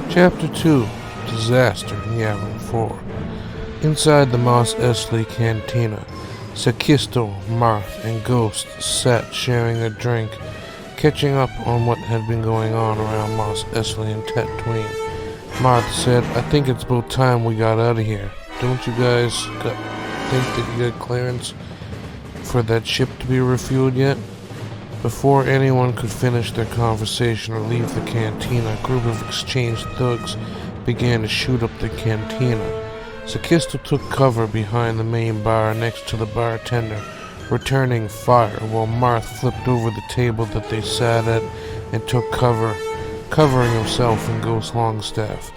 Chapter 2 Disaster in Yavin 4. Inside the Mos Eisley Cantina, Sakisto, Marth, and Ghost sat sharing a drink, catching up on what had been going on around Mos Eisley and Tatooine. Marth said, "I think it's about time we got out of here. Don't you guys think that you got clearance for that ship to be refueled yet?" Before anyone could finish their conversation or leave the cantina, a group of exchanged thugs began to shoot up the cantina. Sakisto took cover behind the main bar next to the bartender, returning fire, while Marth flipped over the table that they sat at and took cover, covering himself in Ghost Longstaff.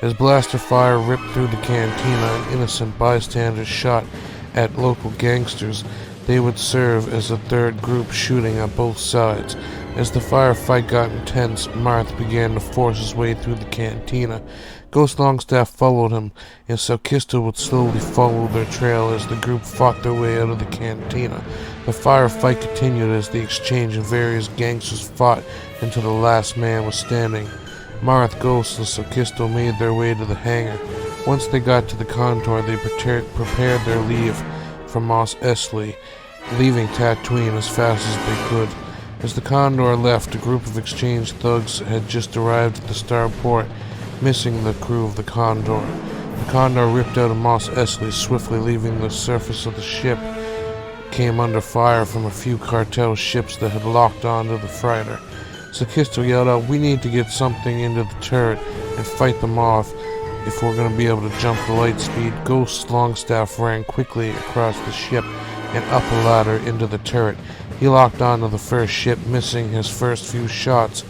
As blaster fire ripped through the cantina and innocent bystanders shot at local gangsters, they would serve as a third group shooting at both sides. As the firefight got intense, Marth began to force his way through the cantina. Ghost Longstaff followed him, and Sakisto would slowly follow their trail as the group fought their way out of the cantina. The firefight continued as the exchange of various gangsters fought until the last man was standing. Marth, Ghost, and Sakisto made their way to the hangar. Once they got to the Condor, they prepared their leave from Mos Eisley, leaving Tatooine as fast as they could. As the Condor left, a group of exchange thugs had just arrived at the starport, missing the crew of the Condor. The Condor ripped out of Mos Eisley, swiftly leaving the surface of the ship, came under fire from a few cartel ships that had locked onto the freighter. Sakisto yelled out, "We need to get something into the turret and fight them off if we're going to be able to jump the light speed." Ghost Longstaff ran quickly across the ship and up a ladder into the turret. He locked onto the first ship, missing his first few shots,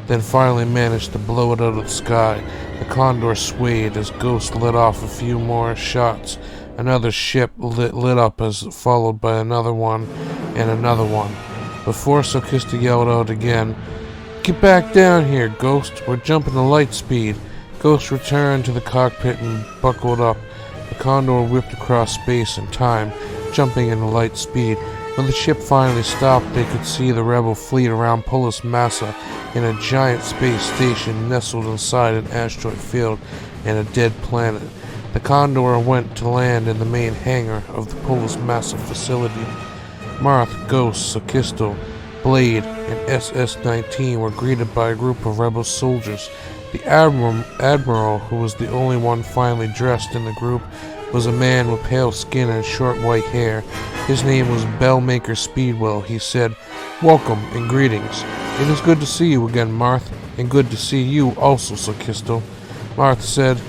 then finally managed to blow it out of the sky. The Condor swayed as Ghost let off a few more shots. Another ship lit up, followed by another one and another one. Before Sakisto yelled out again, "Get back down here, Ghost. We're jumping to light speed." Ghost returned to the cockpit and buckled up. The Condor whipped across space and time, jumping into light speed. When the ship finally stopped, they could see the rebel fleet around Polis Massa in a giant space station nestled inside an asteroid field and a dead planet. The Condor went to land in the main hangar of the Polis Massa facility. Marth, Ghost, Sakisto, Blade, and SS-19 were greeted by a group of rebel soldiers. The Admiral, who was the only one finally dressed in the group, was a man with pale skin and short white hair. His name was Bellmaker Speedwell. He said, "Welcome and greetings. It is good to see you again, Marth, and good to see you also, Sakisto." Marth said,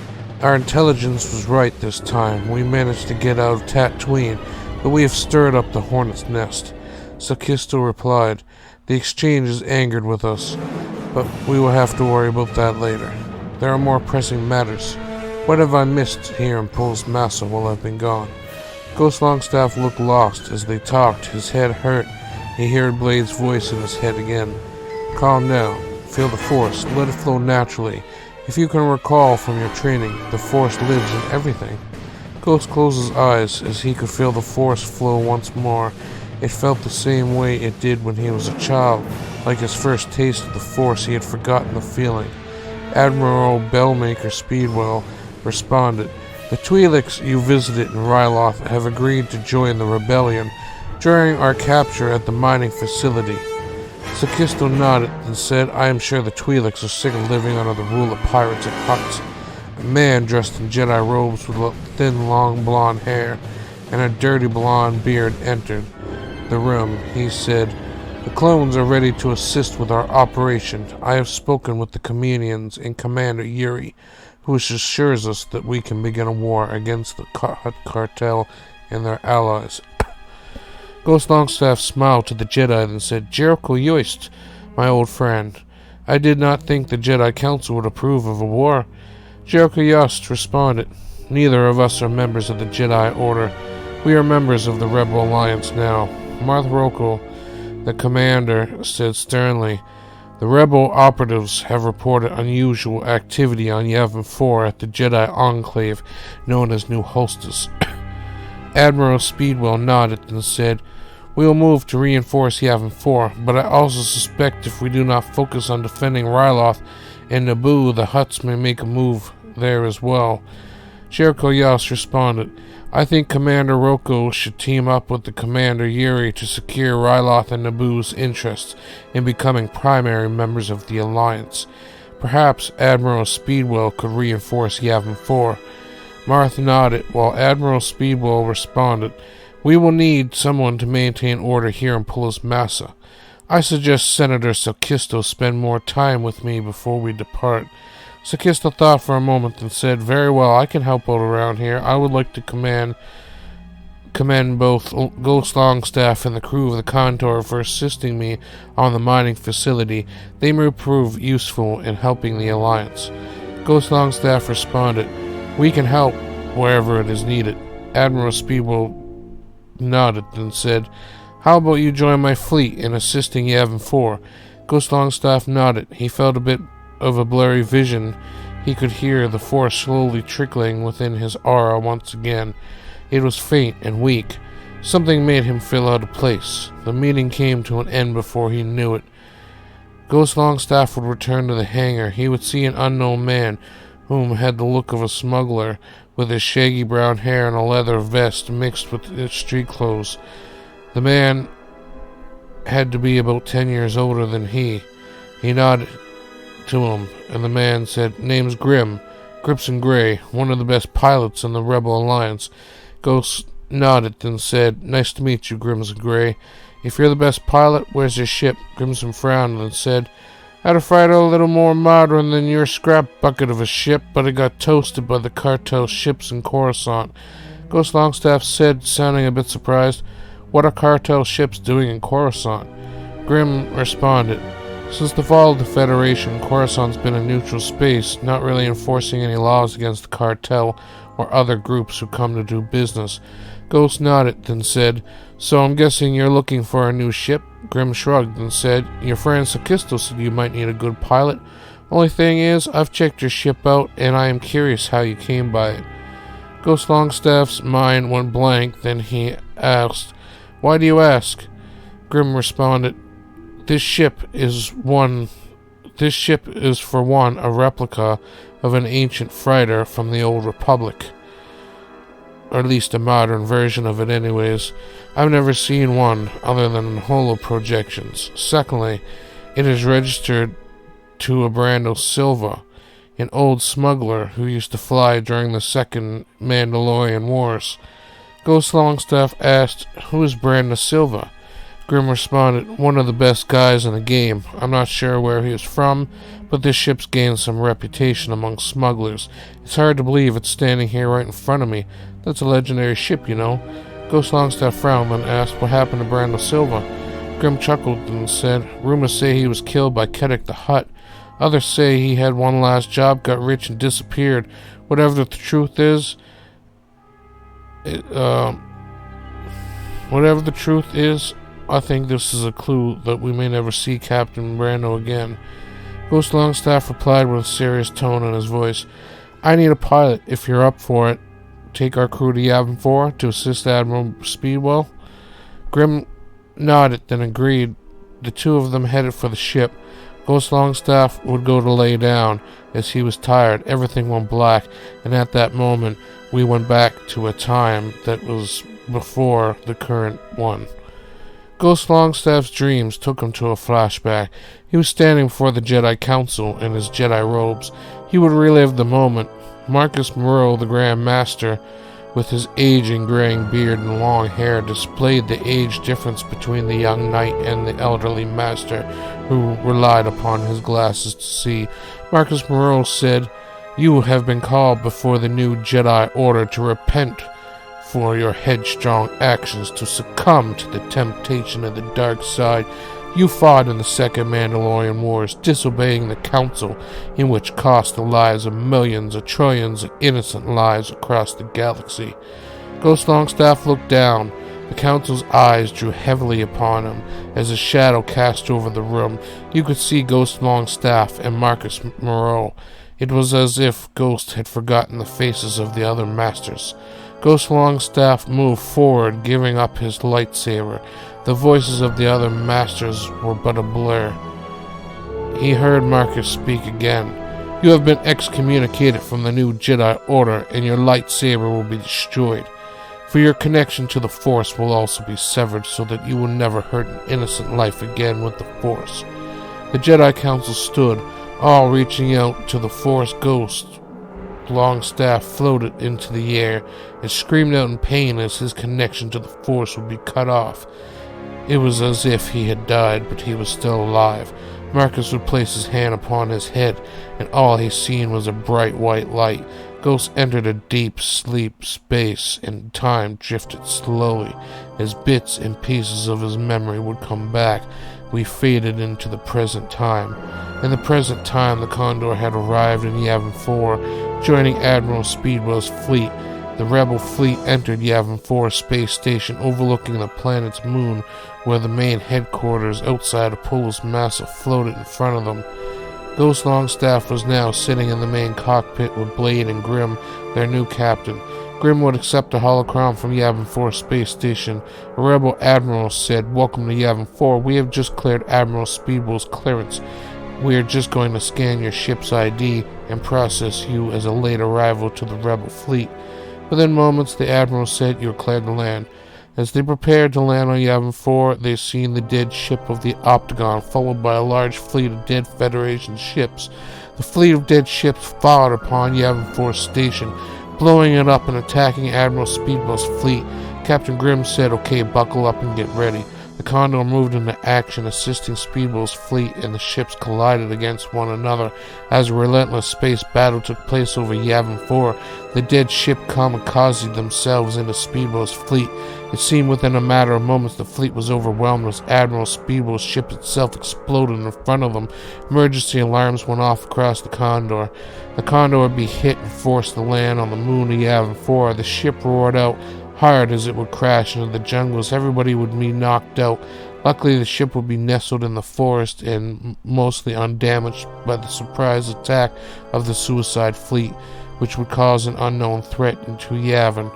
"Our intelligence was right this time. We managed to get out of Tatooine, but we have stirred up the hornet's nest." Sakisto replied, "The exchange is angered with us, but we will have to worry about that later. There are more pressing matters. What have I missed here in Polis Massa while I've been gone?" Ghost Longstaff looked lost as they talked. His head hurt. He heard Blade's voice in his head again. "Calm down. Feel the Force. Let it flow naturally. If you can recall from your training, the Force lives in everything." Ghost closed his eyes as he could feel the Force flow once more. It felt the same way it did when he was a child. Like his first taste of the Force, he had forgotten the feeling. Admiral Bellmaker Speedwell responded, "The Twi'leks you visited in Ryloth have agreed to join the rebellion during our capture at the mining facility." Sakisto nodded and said, "I am sure the Twi'leks are sick of living under the rule of pirates and huts." A man dressed in Jedi robes with thin, long blonde hair and a dirty blonde beard entered the room. He said, "The clones are ready to assist with our operation. I have spoken with the Communions and Commander Yuri, who assures us that we can begin a war against the Hut cartel and their allies." Ghost Longstaff smiled to the Jedi and said, "Jericho Yoist, my old friend. I did not think the Jedi Council would approve of a war." Jericho Yoist responded, "Neither of us are members of the Jedi Order. We are members of the Rebel Alliance now." Marth Rokal, the commander, said sternly, "The rebel operatives have reported unusual activity on Yavin 4 at the Jedi Enclave known as New Hostus." Admiral Speedwell nodded and said, "We will move to reinforce Yavin 4, but I also suspect if we do not focus on defending Ryloth and Naboo, the Hutts may make a move there as well. Jericho Yas responded, I think Commander Roko should team up with the Commander Yuri to secure Ryloth and Naboo's interests in becoming primary members of the Alliance. Perhaps Admiral Speedwell could reinforce Yavin 4. Marth nodded, while Admiral Speedwell responded, We will need someone to maintain order here in Pulis Massa. I suggest Senator Sakisto spend more time with me before we depart. Sakisto thought for a moment and said, Very well, I can help out around here. I would like to commend both Ghost Longstaff and the crew of the Contour for assisting me on the mining facility. They may prove useful in helping the Alliance. Ghost Longstaff responded, We can help wherever it is needed. Admiral Speedwell nodded and said, How about you join my fleet in assisting Yavin 4? Ghost Longstaff nodded. He felt a bit of a blurry vision. He could hear the force slowly trickling within his aura once again. It was faint and weak. Something made him feel out of place. The meeting came to an end before he knew it. Ghost Longstaff would return to the hangar. He would see an unknown man whom had the look of a smuggler, with his shaggy brown hair and a leather vest mixed with his street clothes. The man had to be about 10 years older than he. He nodded to him, and the man said, Name's Grimson Gray, one of the best pilots in the Rebel Alliance. Ghost nodded and said, Nice to meet you, Grimson Gray. If you're the best pilot, where's your ship? Grimson frowned and said, I'd have fired a little more modern than your scrap bucket of a ship, but it got toasted by the cartel ships in Coruscant. Ghost Longstaff said, sounding a bit surprised, What are cartel ships doing in Coruscant? Grim responded, Since the fall of the Federation, Coruscant's been a neutral space, not really enforcing any laws against the cartel or other groups who come to do business. Ghost nodded, then said, So I'm guessing you're looking for a new ship? Grim shrugged and said, Your friend Sakisto said you might need a good pilot. Only thing is, I've checked your ship out, and I am curious how you came by it. Ghost Longstaff's mind went blank, then he asked, Why do you ask? Grim responded, This ship is for one a replica of an ancient freighter from the Old Republic. Or at least a modern version of it anyways. I've never seen one other than in holo projections. Secondly, it is registered to a Brando Silva, an old smuggler who used to fly during the Second Mandalorian Wars. Ghost Longstaff asked, Who is Brando Silva? Grim responded, One of the best guys in the game. I'm not sure where he is from, but this ship's gained some reputation among smugglers. It's hard to believe it's standing here right in front of me. That's a legendary ship, you know. Ghost Longstaff frowned and asked, What happened to Brando Silva? Grim chuckled and said, Rumors say he was killed by Kedek the Hutt. Others say he had one last job, got rich, and disappeared. Whatever the truth is, I think this is a clue that we may never see Captain Brando again. Ghost Longstaff replied with a serious tone in his voice, I need a pilot, if you're up for it. Take our crew to Yavin 4 to assist Admiral Speedwell? Grim nodded, then agreed. The two of them headed for the ship. Ghost Longstaff would go to lay down. As he was tired, everything went black, and at that moment, we went back to a time that was before the current one. Ghost Longstaff's dreams took him to a flashback. He was standing before the Jedi Council in his Jedi robes. He would relive the moment. Marcus Moreau, the Grand Master, with his aging graying beard and long hair, displayed the age difference between the young knight and the elderly master, who relied upon his glasses to see. Marcus Moreau said, You have been called before the new Jedi Order to repent for your headstrong actions, to succumb to the temptation of the dark side. You fought in the Second Mandalorian Wars, disobeying the Council, in which cost the lives of millions of trillions of innocent lives across the galaxy. Ghost Longstaff looked down. The Council's eyes drew heavily upon him as a shadow cast over the room. You could see Ghost Longstaff and Marcus Moreau. It was as if Ghost had forgotten the faces of the other masters. Ghost Longstaff moved forward, giving up his lightsaber. The voices of the other masters were but a blur. he heard Marcus speak again. You have been excommunicated from the new Jedi Order, and your lightsaber will be destroyed. For your connection to the Force will also be severed so that you will never hurt an innocent life again with the Force. The Jedi Council stood, all reaching out to the Force ghost. Longstaff floated into the air and screamed out in pain as his connection to the Force would be cut off. It was as if he had died, but he was still alive. Marcus would place his hand upon his head, and all he seen was a bright white light. Ghost entered a deep sleep space, and time drifted slowly. As bits and pieces of his memory would come back, we faded into the present time. In the present time, the Condor had arrived in Yavin 4, joining Admiral Speedwell's fleet. The rebel fleet entered Yavin 4 space station overlooking the planet's moon, where the main headquarters outside Apollo's massive floated in front of them. Ghost Longstaff was now sitting in the main cockpit with Blade and Grim, their new captain. Grim would accept a holocron from Yavin 4 space station. A rebel admiral said, "Welcome to Yavin 4. We have just cleared Admiral Speedwell's clearance. We are just going to scan your ship's ID and process you as a late arrival to the rebel fleet." Within moments, the admiral said, "You are cleared to land." As they prepared to land on Yavin 4, they seen the dead ship of the Optagon, followed by a large fleet of dead Federation ships. The fleet of dead ships followed upon Yavin 4 station, blowing it up and attacking Admiral Speedwell's fleet. Captain Grimm said, "Okay, buckle up and get ready." The Condor moved into action, assisting Speedwell's fleet, and the ships collided against one another. As a relentless space battle took place over Yavin 4, the dead ship kamikazed themselves into Speedwell's fleet. It seemed within a matter of moments the fleet was overwhelmed as Admiral Speedwell's ship itself exploded in front of them. Emergency alarms went off across the Condor. The Condor would be hit and forced to land on the moon of Yavin 4. The ship roared out hard as it would crash into the jungles. Everybody would be knocked out. Luckily, the ship would be nestled in the forest and mostly undamaged by the surprise attack of the suicide fleet, which would cause an unknown threat into Yavin,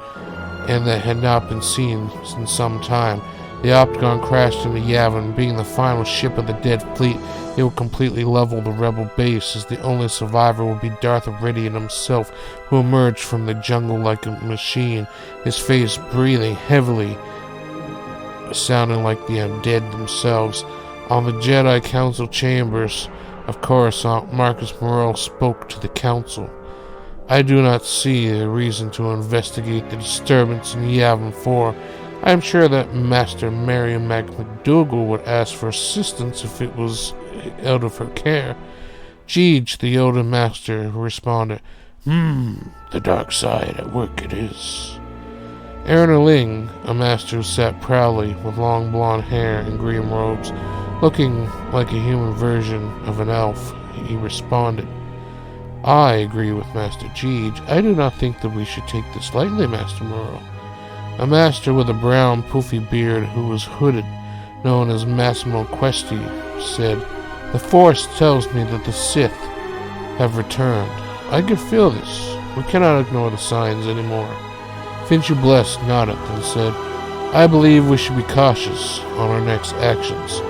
and that had not been seen in some time. The Optagon crashed into Yavin, being the final ship of the dead fleet. It would completely level the rebel base, as the only survivor would be Darth Iridian himself, who emerged from the jungle like a machine, his face breathing heavily, sounding like the undead themselves. On the Jedi Council chambers of Coruscant, Marcus Moreau spoke to the Council. "I do not see a reason to investigate the disturbance in Yavin 4. I am sure that Master Marion McDougal would ask for assistance if it was out of her care." Jeej, the Yoda Master, responded, "The dark side at work it is." Aaron Ling, a master who sat proudly with long blonde hair and green robes, looking like a human version of an elf, he responded, "I agree with Master Jeej. I do not think that we should take this lightly, Master Moreau." A master with a brown, poofy beard who was hooded, known as Massimo Questi, said, "The Force tells me that the Sith have returned. I can feel this. We cannot ignore the signs anymore." Finchu Bless nodded and said, "I believe we should be cautious on our next actions.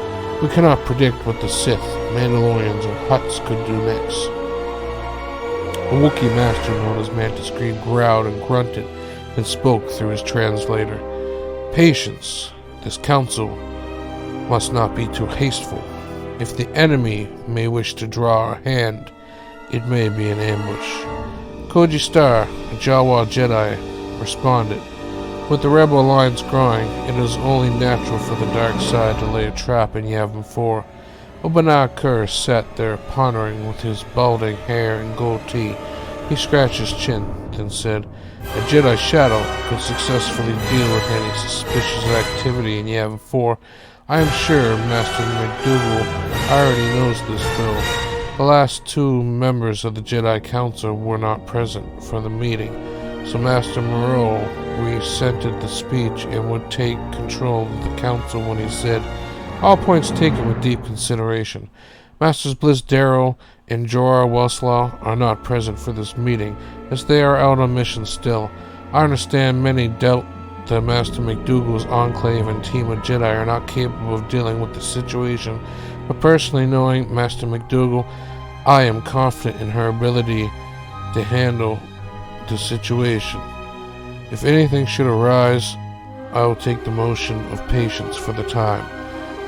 We cannot predict what the Sith, Mandalorians, or Hutts could do next." A Wookiee master known as Mantis Greed growled and grunted and spoke through his translator. "Patience. This council must not be too hasteful. If the enemy may wish to draw our hand, it may be an ambush." Koji Star, a Jawa Jedi, responded, "With the Rebel Alliance growing, it is only natural for the dark side to lay a trap in Yavin 4. Obanah Kur sat there pondering with his balding hair and goatee. He scratched his chin, then said, "A Jedi Shadow could successfully deal with any suspicious activity in Yavin 4. I am sure Master McDougal already knows this, though. The last two members of the Jedi Council were not present for the meeting, so Master Moreau resented the speech and would take control of the council when he said, 'All points taken with deep consideration. Masters Bliss Darrow and Jorah Welslaw are not present for this meeting, as they are out on mission still. I understand many doubt that Master McDougal's enclave and team of Jedi are not capable of dealing with the situation, But personally, knowing Master McDougal, I am confident in her ability to handle the situation. If anything should arise, I will take the motion of patience for the time.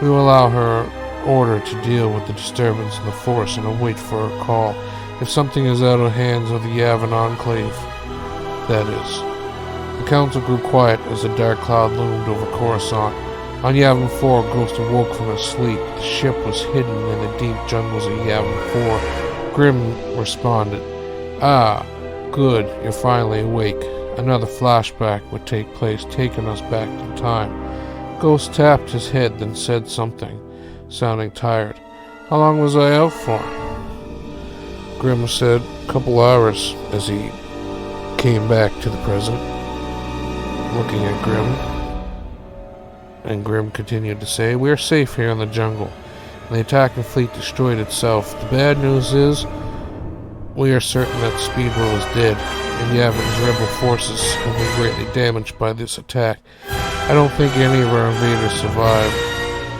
We will allow her order to deal with the disturbance in the Force and await for her call. If something is out of hands of the Yavin Enclave, that is. The council grew quiet as a dark cloud loomed over Coruscant. On Yavin 4, Ghost awoke from his sleep. The ship was hidden in the deep jungles of Yavin 4. Grim responded, "Ah, good, you're finally awake." Another flashback would take place, taking us back in time. Ghost tapped his head, then said something, sounding tired. "How long was I out for?" Grim said, "Couple hours," as he came back to the present, looking at Grim. And Grim continued to say, "We are safe here in the jungle, and the attacking fleet destroyed itself. The bad news is, we are certain that Speedwell is dead, and Yavin's rebel forces have been greatly damaged by this attack. I don't think any of our invaders survived."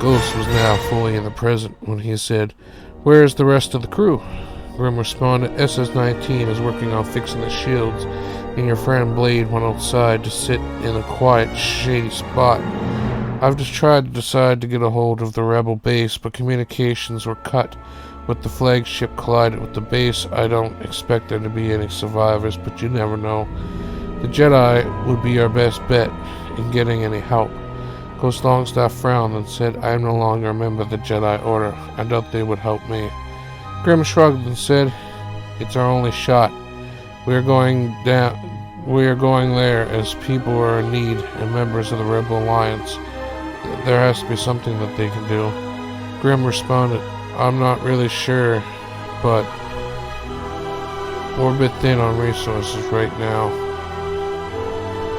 Ghost was now fully in the present when he said, "Where is the rest of the crew?" Grim responded, "SS-19 is working on fixing the shields, and your friend Blade went outside to sit in a quiet, shady spot. I've just tried to decide to get a hold of the rebel base, but communications were cut with the flagship collided with the base. I don't expect there to be any survivors, but you never know. The Jedi would be our best bet in getting any help." Ghost Longstaff frowned and said, "I am no longer a member of the Jedi Order. I doubt they would help me." Grim shrugged and said, "It's our only shot. We are going there as people are in need and members of the Rebel Alliance. There has to be something that they can do." Grim responded, "I'm not really sure, but we're a bit thin on resources right now.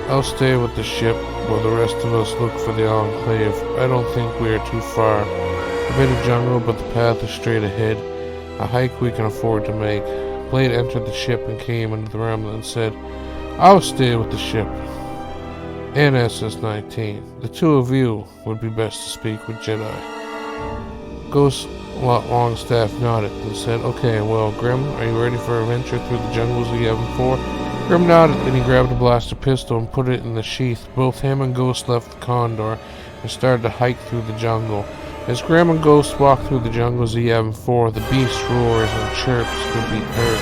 I'll stay with the ship while the rest of us look for the Enclave. I don't think we are too far. A bit of jungle, but the path is straight ahead. A hike we can afford to make." Blade entered the ship and came into the room and said, "I'll stay with the ship and SS-19. The two of you would be best to speak with Jedi." Ghost Longstaff nodded and said, "Okay, well, Grim, are you ready for a venture through the jungles of Yavin 4? Grim nodded, then he grabbed a blaster pistol and put it in the sheath. Both him and Ghost left the Condor and started to hike through the jungle. As Grim and Ghost walked through the jungles of Yavin 4, the beast's roars and chirps could be heard.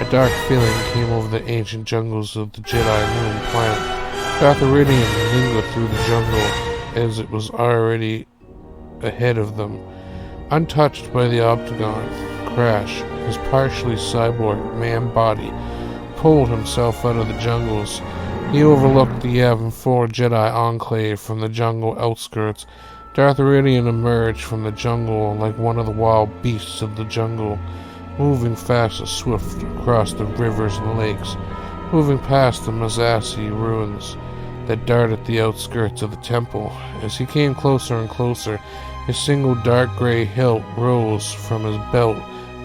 A dark feeling came over the ancient jungles of the Jedi Moon planet. Darth Iridian lingered through the jungle as it was already ahead of them. Untouched by the Octagon crash, his partially cyborg man body pulled himself out of the jungles. He overlooked the Yavin 4 Jedi Enclave from the jungle outskirts. Darth Iridian emerged from the jungle like one of the wild beasts of the jungle, moving fast and swift across the rivers and lakes, moving past the Mazasi ruins that darted the outskirts of the temple. As he came closer and closer, his single dark gray hilt rose from his belt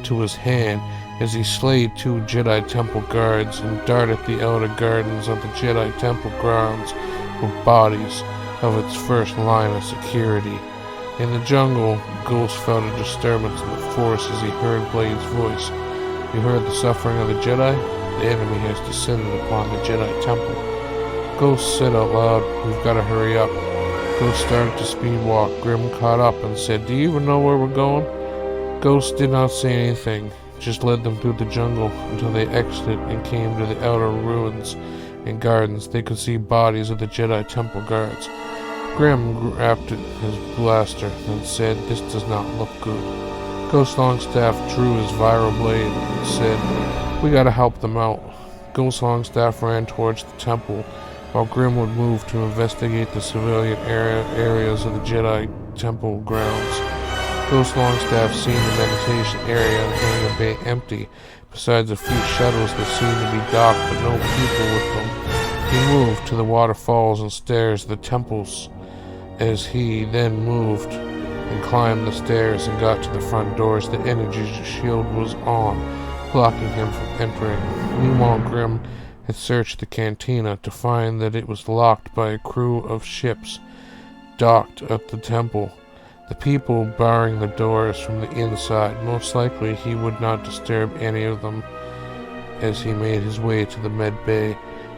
to his hand as he slayed two Jedi Temple guards and darted the outer gardens of the Jedi Temple grounds with bodies of its first line of security. In the jungle, Ghost felt a disturbance in the Force as he heard Blade's voice. "You heard the suffering of the Jedi? The enemy has descended upon the Jedi Temple." Ghost said out loud, "We've got to hurry up." Ghost started to speed walk. Grim caught up and said, "Do you even know where we're going?" Ghost did not say anything, just led them through the jungle until they exited and came to the outer ruins and gardens. They could see bodies of the Jedi Temple guards. Grim grabbed his blaster and said, "This does not look good." Ghost Longstaff drew his viral blade and said, "We gotta help them out." Ghost Longstaff ran towards the temple, while Grim would move to investigate the civilian areas of the Jedi Temple grounds. Ghost Longstaff seen the meditation area and hangar bay empty, besides a few shuttles that seemed to be docked but no people with them. He moved to the waterfalls and stairs of the temples. As he then moved and climbed the stairs and got to the front doors, the energy shield was on, blocking him from entering. Meanwhile, Grim had searched the cantina to find that it was locked by a crew of ships docked at the temple. the people barring the doors from the inside. Most likely he would not disturb any of them as he made his way to the med bay,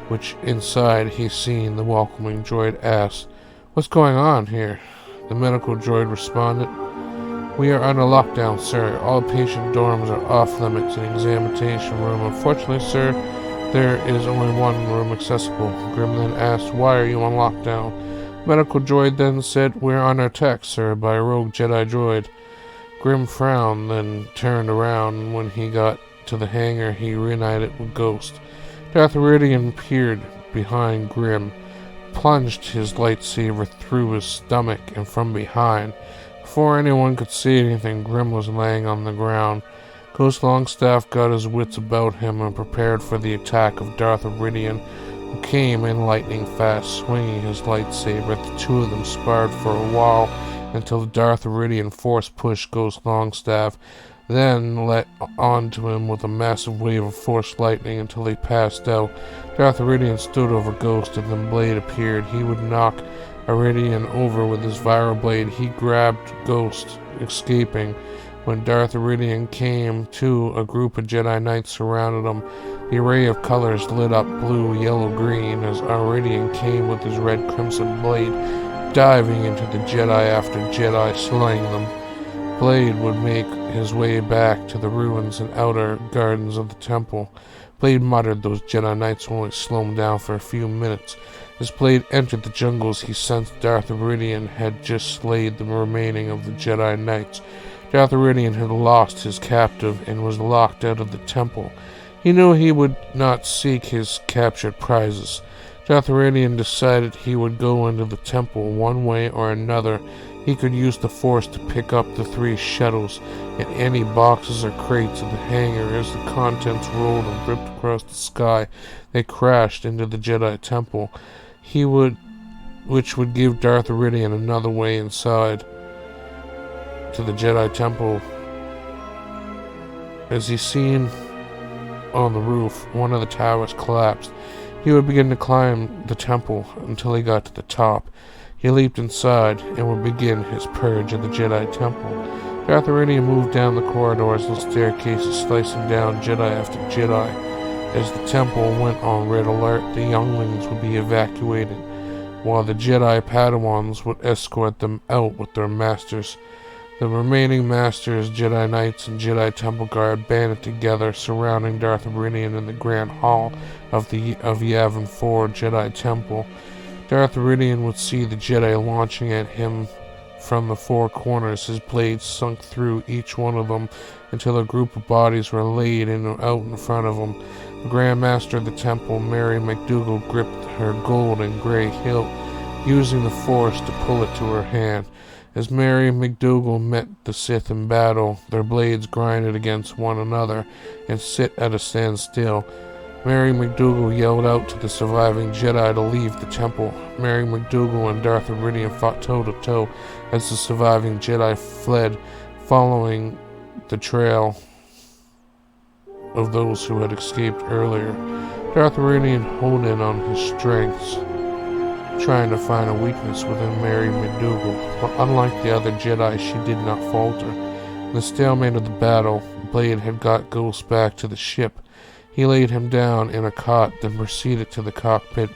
which inside he seen the welcoming droid asked, "What's going on here?" The medical droid responded, "We are under lockdown, sir. All patient dorms are off limits in examination room. Unfortunately, sir, there is only one room accessible." Grim then asked, "Why are you on lockdown?" Medical droid then said, "We're under attack, sir, by a rogue Jedi droid." Grim frowned, then turned around, and when he got to the hangar, he reunited with Ghost. Darth Meridian peered behind Grim, plunged his lightsaber through his stomach and from behind. Before anyone could see anything, Grim was laying on the ground. Ghost Longstaff got his wits about him and prepared for the attack of Darth Meridian, who came in lightning fast, swinging his lightsaber. The two of them sparred for a while until Darth Meridian force-pushed Ghost Longstaff, then let onto him with a massive wave of force lightning until he passed out. Darth Meridian stood over Ghost, and then Blade appeared. He would knock Meridian over with his viral blade. He grabbed Ghost, escaping. When Darth Meridian came to, a group of Jedi Knights surrounded him. The array of colors lit up blue, yellow, green as Meridian came with his red crimson blade, diving into the Jedi after Jedi, slaying them. Blade would make his way back to the ruins and outer gardens of the temple. Blade muttered those Jedi Knights only slow him down for a few minutes. As Blade entered the jungles, he sensed Darth Meridian had just slayed the remaining of the Jedi Knights. Darth Meridian had lost his captive and was locked out of the temple. He knew he would not seek his captured prizes. Darth Meridian decided he would go into the temple one way or another. He could use the Force to pick up the 3 shuttles and any boxes or crates in the hangar. As the contents rolled and ripped across the sky, they crashed into the Jedi Temple, which would give Darth Meridian another way inside to the Jedi Temple. As he seen on the roof, one of the towers collapsed. He would begin to climb the temple until he got to the top. He leaped inside and would begin his purge of the Jedi Temple. Darth Meridian moved down the corridors and staircases, slicing down Jedi after Jedi. As the temple went on red alert, the younglings would be evacuated, while the Jedi Padawans would escort them out with their masters. The remaining masters, Jedi Knights, and Jedi Temple Guard banded together, surrounding Darth Meridian in the Grand Hall of Yavin 4 Jedi Temple. Darth Meridian would see the Jedi launching at him from the 4 corners. His blade sunk through each one of them until a group of bodies were laid out in front of him. The Grand Master of the Temple, Mary McDougal, gripped her gold and gray hilt, using the Force to pull it to her hand. As Mary McDougal met the Sith in battle, their blades grinded against one another and sit at a standstill. Mary McDougal yelled out to the surviving Jedi to leave the temple. Mary McDougal and Darth Meridian fought toe-to-toe as the surviving Jedi fled, following the trail of those who had escaped earlier. Darth Meridian honed in on his strengths, trying to find a weakness within Mary McDougal, but unlike the other Jedi, she did not falter. In the stalemate of the battle, Blade had got Ghost back to the ship. He laid him down in a cot, then proceeded to the cockpit.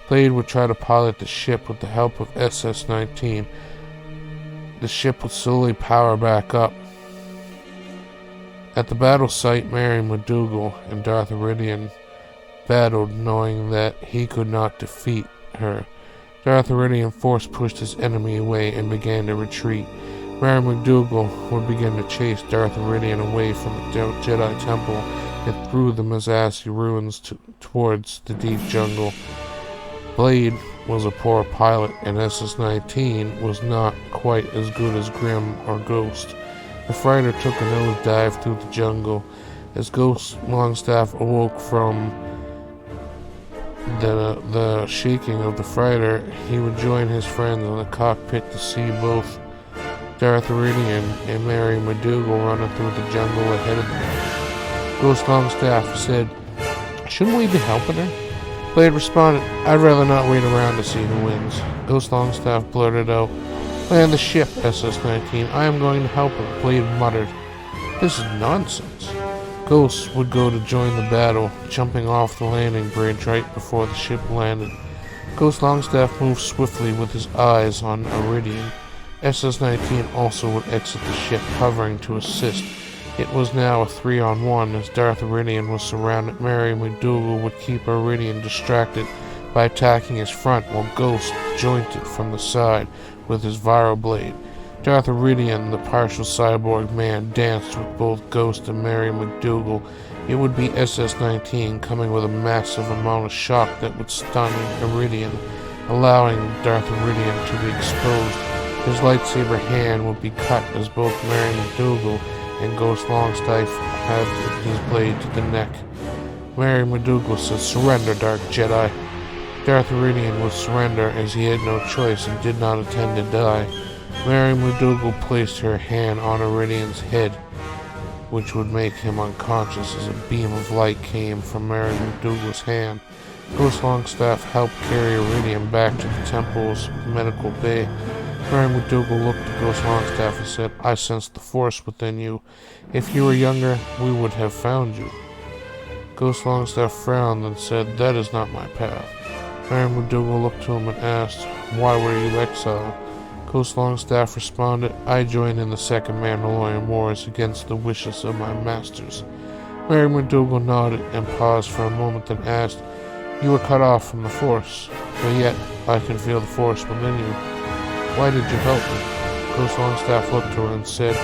Blade would try to pilot the ship with the help of SS-19. The ship would slowly power back up. At the battle site, Mary McDougal and Darth Meridian battled, knowing that he could not defeat her. Darth Meridian force-pushed his enemy away and began to retreat. Mary McDougal would begin to chase Darth Meridian away from the Jedi Temple and through the mossy ruins towards the deep jungle. Blade was a poor pilot, and SS-19 was not quite as good as Grim or Ghost. The fighter took a nosedive through the jungle. As Ghost Longstaff awoke from the shaking of the fighter, he would join his friends in the cockpit to see both Darth Meridian and Mary McDougal running through the jungle ahead of them. Ghost Longstaff said, "Shouldn't we be helping her?" Blade responded, "I'd rather not wait around to see who wins." Ghost Longstaff blurted out, "Land the ship, SS-19. I am going to help him," Blade muttered. "This is nonsense." Ghost would go to join the battle, jumping off the landing bridge right before the ship landed. Ghost Longstaff moved swiftly with his eyes on Iridian. SS-19 also would exit the ship, hovering to assist. It was now a 3-on-1 as Darth Iridian was surrounded. Mary McDougal would keep Iridian distracted by attacking his front while Ghost jointed from the side with his Viro-blade. Darth Iridian, the partial cyborg man, danced with both Ghost and Mary McDougal. It would be SS-19 coming with a massive amount of shock that would stun Iridian, allowing Darth Iridian to be exposed. His lightsaber hand would be cut as both Mary McDougal and Ghost Longstaff had his blade to the neck. Mary McDougal said, "Surrender, Dark Jedi." Darth Iridian would surrender as he had no choice and did not intend to die. Mary McDougal placed her hand on Iridian's head, which would make him unconscious as a beam of light came from Mary McDougal's hand. Ghost Longstaff helped carry Iridian back to the temple's medical bay. Mary McDougal looked at Ghost Longstaff and said, "I sense the Force within you. If you were younger, we would have found you." Ghost Longstaff frowned and said, "That is not my path." Mary McDougal looked to him and asked, "Why were you exiled?" Ghost Longstaff responded, "I joined in the Second Mandalorian Wars against the wishes of my masters." Mary McDougal nodded and paused for a moment, then asked, "You were cut off from the Force, but yet I can feel the Force within you. Why did you help me?" Ghost Longstaff looked to her and said,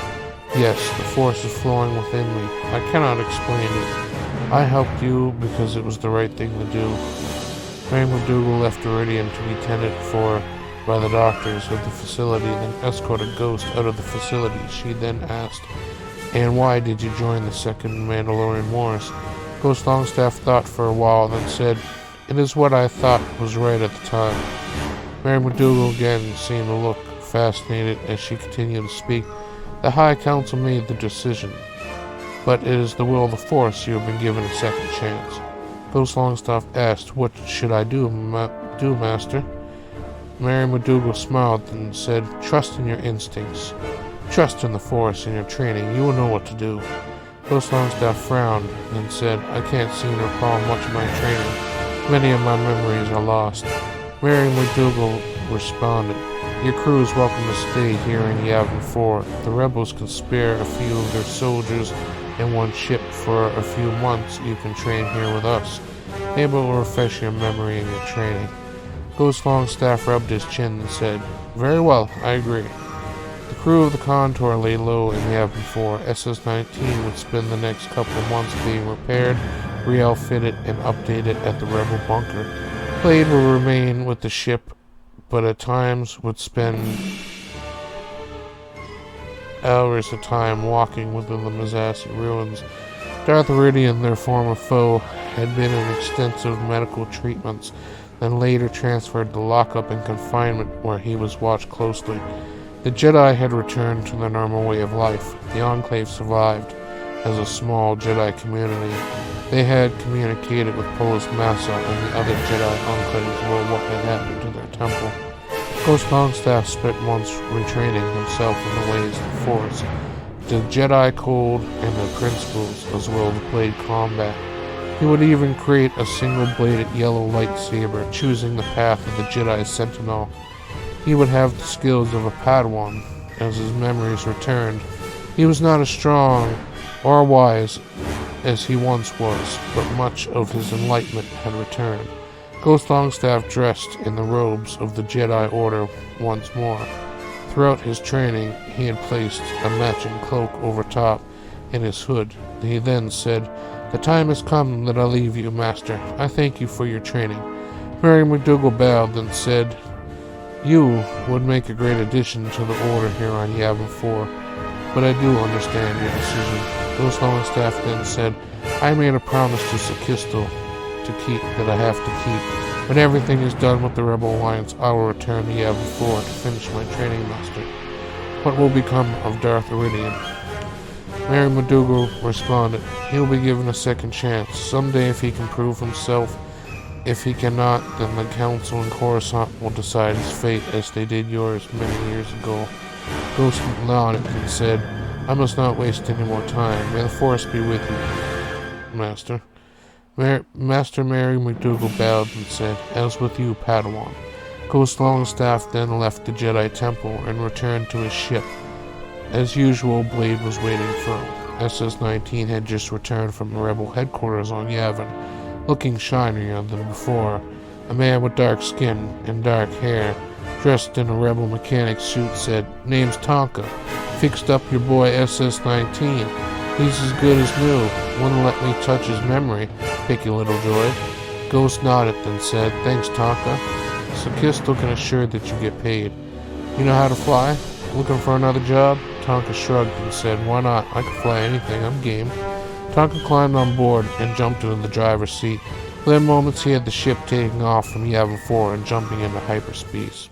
"Yes, the Force is flowing within me. I cannot explain it. I helped you because it was the right thing to do." Mary McDougal left Iridian to be tended for by the doctors of the facility, then escorted Ghost out of the facility. She then asked, "And why did you join the Second Mandalorian Wars?" Ghost Longstaff thought for a while, then said, "It is what I thought was right at the time." Mary McDougal again seemed to look fascinated as she continued to speak. "The High Council made the decision, but it is the will of the Force. You have been given a second chance." Ghost Longstaff asked, "What should I do, Master?" Mary McDougal smiled and said, "Trust in your instincts. Trust in the Force and your training. You will know what to do." Ghost Longstaff frowned and said, "I can't seem to recall much of my training. Many of my memories are lost." Mary McDougal responded, "Your crew is welcome to stay here in Yavin 4. The rebels can spare a few of their soldiers and one ship for a few months. You can train here with us. Maybe it will refresh your memory and your training." Ghost Longstaff rubbed his chin and said, "Very well, I agree." The crew of the Contour lay low in Yavin 4. SS-19 would spend the next couple of months being repaired, re-outfitted, and updated at the rebel bunker. Blade would remain with the ship, but at times would spend hours of time walking within the Mazzassi ruins. Darth Iridian, their former foe, had been in extensive medical treatments, then later transferred to lockup and confinement where he was watched closely. The Jedi had returned to their normal way of life. The Enclave survived as a small Jedi community. They had communicated with Polis Massa and the other Jedi Enclaves about what had happened to their temple. Ghost Longstaff spent months retraining himself in the ways of the Force, the Jedi Code, and their principles, as well as blade combat. He would even create a single-bladed yellow lightsaber, choosing the path of the Jedi Sentinel. He would have the skills of a Padawan. As his memories returned, he was not as strong or wise as he once was, but much of his enlightenment had returned. Ghost Longstaff dressed in the robes of the Jedi Order once more. Throughout his training, he had placed a matching cloak over top in his hood. He then said, "The time has come that I leave you, Master. I thank you for your training." Mary McDougal bowed, then said, "You would make a great addition to the Order here on Yavin 4, but I do understand your decision." Ghost Longstaff then said, "I made a promise to Sakisto that I have to keep. When everything is done with the Rebel Alliance, I will return to Yavin 4 to finish my training, Master. What will become of Darth Iridian?" Mary McDougal responded, "He will be given a second chance. Someday, if he can prove himself If he cannot, then the Council in Coruscant will decide his fate as they did yours many years ago. Ghost nodded and said, I must not waste any more time. May the Force be with you, Master. Master Mary McDougal bowed and said, As with you, Padawan. Ghost Longstaff then left the Jedi Temple and returned to his ship. As usual, Blade was waiting for him. SS-19 had just returned from the Rebel headquarters on Yavin, looking shinier than before. A man with dark skin and dark hair, dressed in a Rebel mechanic suit, said, Name's Tonka. Fixed up your boy SS-19. He's as good as new. Wouldn't let me touch his memory, picky little droid. Ghost nodded and said, Thanks, Tonka. Sakisto can assure that you get paid. You know how to fly? Looking for another job? Tonka shrugged and said, Why not? I can fly anything. I'm game. Tonka climbed on board and jumped into the driver's seat. Within moments, he had the ship taking off from Yavin 4 and jumping into hyperspace.